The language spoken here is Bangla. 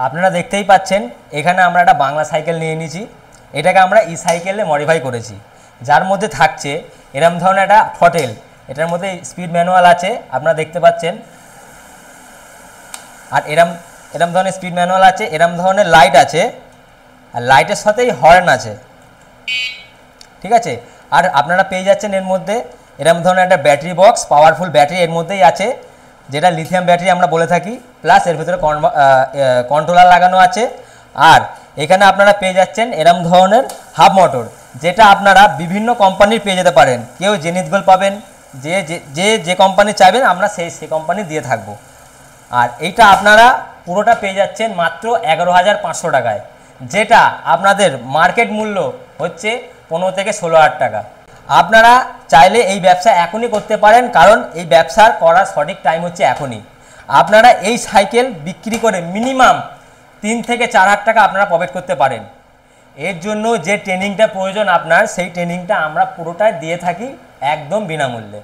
আপনারা দেখতেই পাচ্ছেন এখানে আমরা একটা বাংলা সাইকেল নিয়ে নিয়েছি, এটাকে আমরা ই সাইকেলে মডিফাই করেছি, যার মধ্যে থাকছে এরম ধরনের একটা থ্রটেল, এটার মধ্যে স্পিড ম্যানুয়াল আছে আপনারা দেখতে পাচ্ছেন, আর এরম ধরনের স্পিড ম্যানুয়াল আছে, এরম ধরনের লাইট আছে, আর লাইটের সাথেই হর্ন আছে, ঠিক আছে। আর আপনারা পেয়ে যাচ্ছেন এর মধ্যে এরম ধরনের একটা ব্যাটারি বক্স, পাওয়ারফুল ব্যাটারি এর মধ্যেই আছে, যেটা লিথিয়াম ব্যাটারি আমরা বলে থাকি, প্লাস এর ভিতরে কন্ট্রোলার লাগানো আছে। আর এখানে আপনারা পেয়ে যাচ্ছেন এরম ধরনের হাব মোটর, যেটা আপনারা বিভিন্ন কোম্পানির পেয়ে যেতে পারেন, কেউ জেনিথ গোল্ড পাবেন, যে কোম্পানি চাইবেন আমরা সেই কোম্পানি দিয়ে থাকবো। আর এইটা আপনারা পুরোটা পেয়ে যাচ্ছেন মাত্র 11,500 টাকায়, যেটা আপনাদের মার্কেট মূল্য হচ্ছে 15 থেকে 16,000 টাকা। আপনারা চাইলে এই ব্যবসা এখনই করতে পারেন, কারণ এই ব্যবসার করার সঠিক টাইম হচ্ছে এখনই। আপনারা এই সাইকেল বিক্রি করে মিনিমাম 3 থেকে 4,000 টাকা আপনারা প্রফিট করতে পারেন। এর জন্য যে ট্রেনিংটা প্রয়োজন আপনার, সেই ট্রেনিংটা আমরা পুরোটাই দিয়ে থাকি একদম বিনামূল্যে।